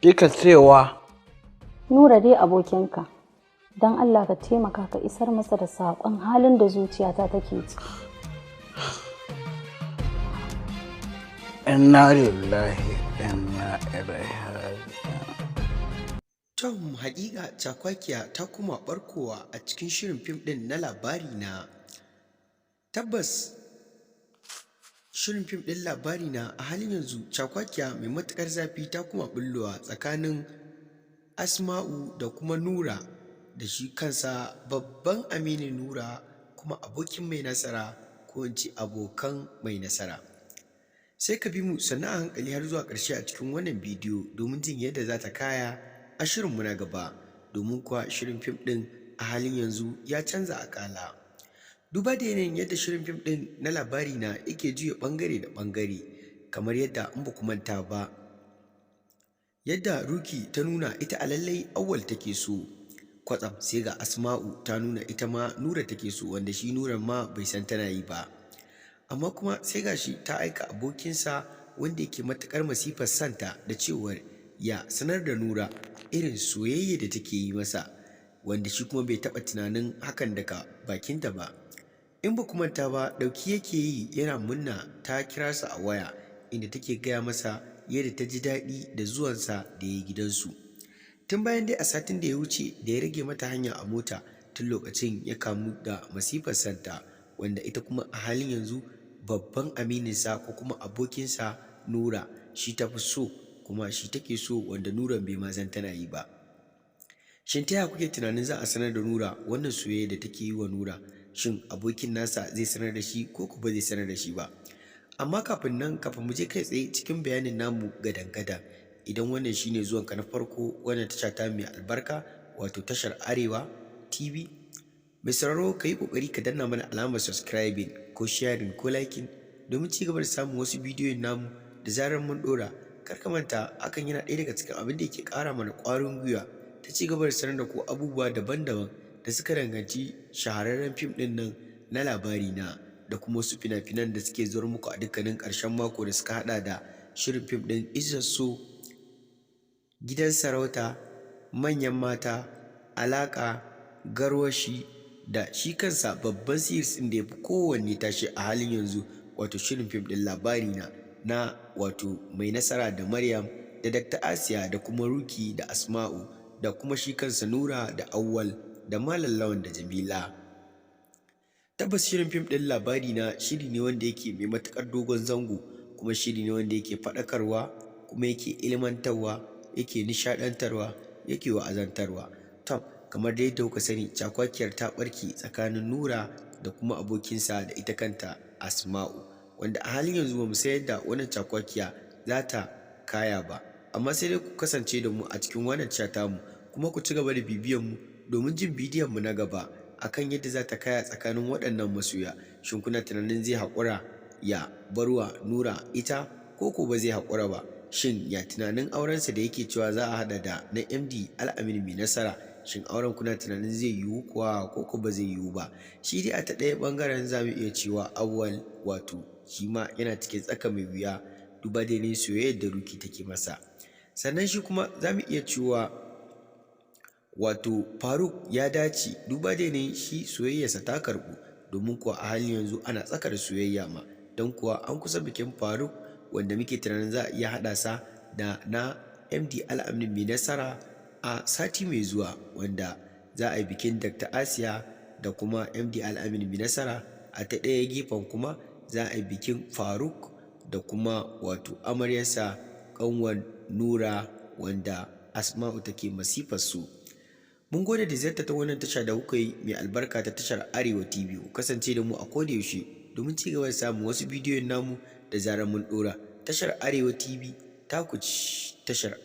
Kika cewa Nura dai abokinka, don Allah ka taimaka ka isar masa da saƙon halin da zuciyata take ciki. inna lillahi inna ilaihi raji'un. Tom haƙiƙa cakwakiya ta kuma barkowa a cikin shirin fim ɗin na labari na. Tabbas shirin fim ɗin labari na a halin yanzu cakwakiya mai matuƙar zafi ta kuma bullowa tsakanin Asma'u da kuma Nura, da shi kansa babban aminin Nura kuma abokin mai nasara, ko in ce abokan mai nasara. Sai ka bi mu sannan a hankali har zuwa ƙarshe a cikin wannan bidiyo domin jin yadda za ta kaya a shirinmu na gaba, domin kuwa shirin fim ɗin a halin yanzu ya canza akala. Duba da yanayin yadda shirin fim ɗin na labari na yake juya ɓangare da ɓangare, kamar yadda in ba ku manta ba, yadda Ruki ta nuna ita a lallai Auwal take so, kwatsam sai ga Asma'u ta nuna ita ma Nura take so, wanda shi Nuran ma bai san tana yi ba. Amma kuma sai gashi ta aika abokinsa wanda yake matuƙar masifar santa da cewar ya sanar da Nura irin soyayya da take yi masa, wanda shi kuma bai taɓa tunanin hakan daga bakinta ba. In ba ku manta ba, ɗauki yake yi yana munna ta kira sa a waya, inda take gaya masa yadda ta ji daɗi da zuwansa da ya yi gidansu. Tun bayan dai a satin da ya wuce da ya rage mata hanya a mota, tun lokacin ya kamu da masifar santa, wanda ita kuma a halin yanzu babban amininsa ko kuma abokinsa Nura shi ta fi so kuma shi take so, wanda Nuran bai ma san tana yi ba. Shin ta yaya kuke tunanin za a sanar da Nura wannan soyayya da take yi wa Nura? Shin abokin nasa zai sanar da shi ko ba zai sanar da shi ba? Amma kafin nan, kafin mu je kai tsaye cikin bayanin namu gadan-gadan, idan wannan shine zuwanka na farko wannan tasha ta mai albarka, wato tashar Arewa TV, mai sauraro ka yi ƙoƙari ka danna mana alamar subscribing ko sharing ko liking domin ci gaba da samun wasu bidiyon namu da zarar mun ɗora. Kar ka manta, hakan yana ɗaya daga cikin abin da yake ƙara mana ƙwarin gwiwa ta ci gaba da sanar da ku abubuwa daban-daban da suka danganci shahararren fim ɗin nan na labari na, da kuma wasu fina-finan da suke zuwa muku a dukkanin ƙarshen mako da suka haɗa da shirin fim ɗin Izzar So, Gidan Sarauta, Manyan Mata, Alaƙa, Garwashi, da shi kansa babban series ɗin da ya fi kowanne tashi a halin yanzu, wato shirin fim ɗin labari na wato Mai Nasara da Maryam da Dr. Asiya da kuma Ruki da Asma'u da kuma shi kansa Nura da Auwal da Malam Lawan da Jamila. Tabbas shirin fim ɗin labari na shiri ne wanda yake mai matuƙar dogon zango, kuma shiri ne wanda yake faɗakarwa kuma yake ilmantarwa, yake nishaɗantarwa, yake wa'azantarwa. Tom, kamar da yadda kuka sani, cakwakiyar ta ɓarke tsakanin Nura da kuma abokinsa da ita kanta Asma'u, wanda a halin yanzu ba mu san yadda wannan cakwakiya za ta kaya ba, amma sai dai ku kasance da mu a cikin wannan tasha mu, kuma ku ci gaba da bibiyan mu domin jin bidiyon mu na gaba akan yadda za ta kaya tsakanin waɗannan masoya. Shin kuna tunanin zai haƙura ya barwa Nura ita, ko ba zai haƙura ba? Shin ya tunanin aurensa da yake cewa za a haɗa da na MD Al-Amin Mai Nasara, shin auren kuna tunanin zai yiwu kuwa ko ba zai yiwu ba? Shi dai a ta ɗaya ɓangaren za mu iya cewa Auwal, wato shi ma yana cikin tsaka mai wuya duba da yanayin soyayyar da Ruki take masa. Sannan shi kuma za mu iya cewa wato Faruk ya dace duba da yanayin shi soyayyarsa ta karɓu, domin kuwa a halin yanzu ana tsaka da soyayya ma, don kuwa an kusa bikin Faruk wanda muke tunanin za a iya haɗa sa da na MD Al-Amin Mai Nasara a sati mai zuwa, wanda za a yi bikin Dr. Asiya da kuma MD Al-Amin Mai Nasara. A ta ɗaya gefen kuma za a yi bikin Faruk da kuma wato amaryarsa ƙanwar Nura, wanda Asma'u take masifar su. Mun gode da ziyartar ta wannan tasha da kuka yi mai albarka ta tashar Arewa TV. Ku kasance da mu a koda yaushe domin ci gaba da samun wasu bidiyon namu da zarar mun ɗora. Tashar Arewa TV ta ku ci tashar